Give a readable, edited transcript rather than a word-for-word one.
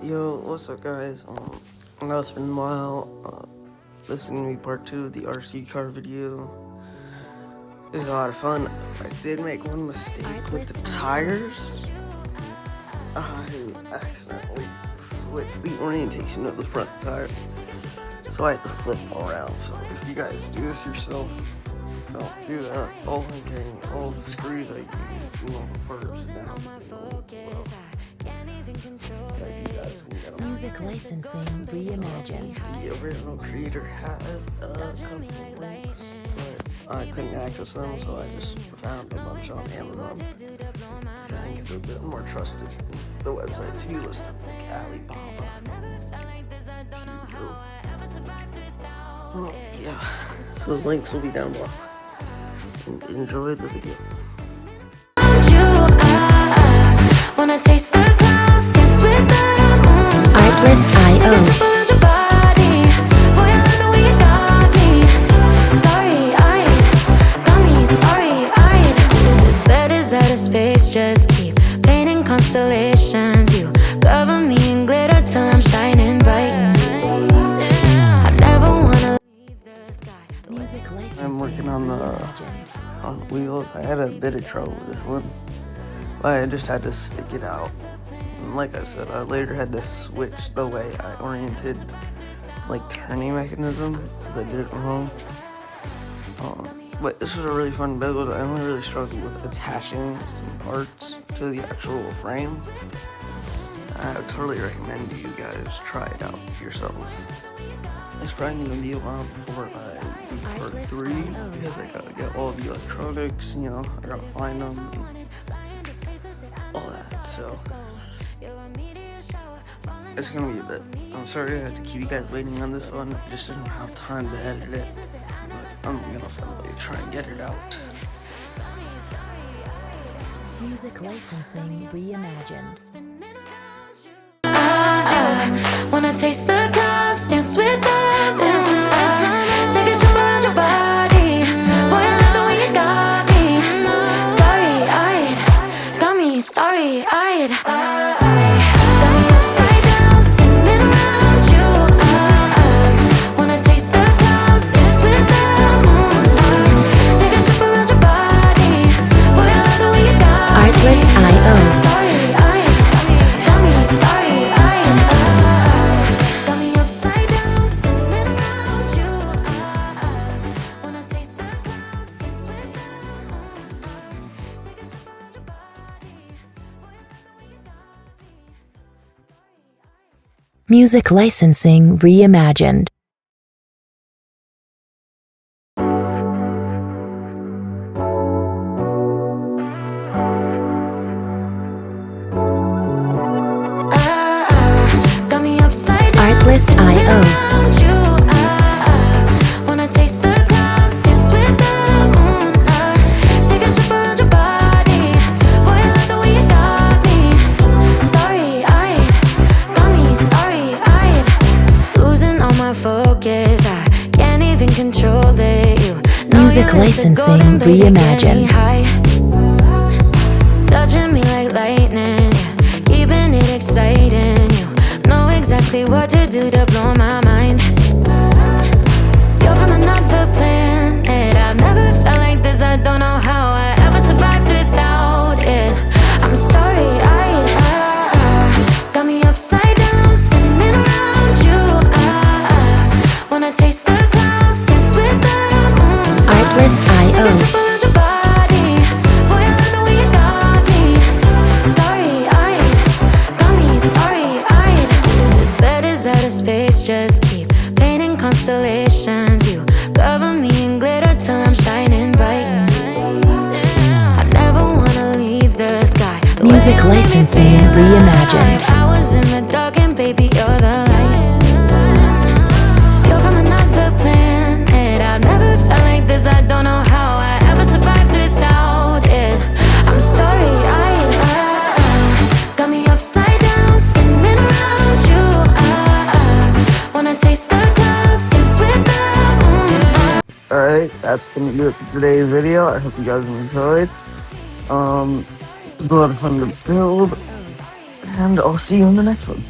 Yo, what's up, guys? I know it's been a while. This is gonna be part 2 of the RC car video. It was a lot of fun. I did make one mistake with the tires. I accidentally switched the orientation of the front tires, so I had to flip them around. So if you guys do this yourself, don't do that. All the screws I used, first down. Music licensing reimagined. The original creator has a couple links, but I couldn't access them, so I just found a bunch on Amazon. I think it's a bit more trusted than the websites he listed, like Alibaba. Yeah, so the links will be down below. Enjoy the video. Wanna taste the clouds, dance with the moon. Artlist.io. Boy, I love the way you got me. Starry-eyed, got me starry-eyed. This bed is out of space, just keep painting constellations. You cover me in glitter till I'm shining bright. I never wanna leave the sky. Music licensing. I'm working on the wheels. I had a bit of trouble with this one. I just had to stick it out. And like I said, I later had to switch the way I oriented, like, turning mechanism, because I did it wrong. But this was a really fun build. I only really struggled with attaching some parts to the actual frame. I would totally recommend you guys try it out yourselves. It's probably gonna be a while before I do part 3, because I gotta get all the electronics, I gotta find them. All that, so it's gonna be a bit. I'm sorry I had to keep you guys waiting on this one. I just didn't have time to edit it, but I'm gonna finally try and get it out. Music licensing reimagined. Wanna taste the clouds, dance with the moon. Take a jump around your body. Boy, I love the way you got me. Starry-eyed, got me starry-eyed. Got me upside down, spinning around you. Wanna taste the clouds, dance with the moon. Take a jump around your body. Boy, I love the way you got me. Artlist.io. Starry-eyed, got me starry-eyed. Got me upside down, spinning around you. Wanna taste the clouds, dance with the moon. Take a jump around your body. Boy, I love the way you got me. Music licensing reimagined. Got me upside down, Artlist.io. around you. Wanna taste the clouds, dance with the moon. Take a trip around your body. Boy, I love the way you got me. Starry-eyed, got me starry-eyed. Losing all my focus, I can't even control it. You know Music your lips are licensing golden, but you're getting reimagined. high. Touching me like lightning, yeah, keeping it exciting. You know exactly what to do to blow my mind. You're from another planet. I've never felt like this. I don't know how I ever survived without it. I'm starry-eyed. Got me upside down, spinning around you. Wanna taste the clouds, dance with the moon. Artlist.io. Take a trip around your body. Boy, I love the way you got me. Starry-eyed, got me starry-eyed. This bed is out of space, just keep painting constellations. You cover me in glitter till I'm shining bright. I never wanna leave the sky. The Music way you make me licensing feel reimagined. alive. I was in the dark and baby, you're the light. You're from another planet. I've never felt like this. I don't know how I ever survived without it. I'm starry-eyed. Got me upside down, spinning around you. Wanna taste the clouds, dance with the moon. Alright, that's gonna do it for today's video. I hope you guys enjoyed. It was a lot of fun to build, and I'll see you in the next one.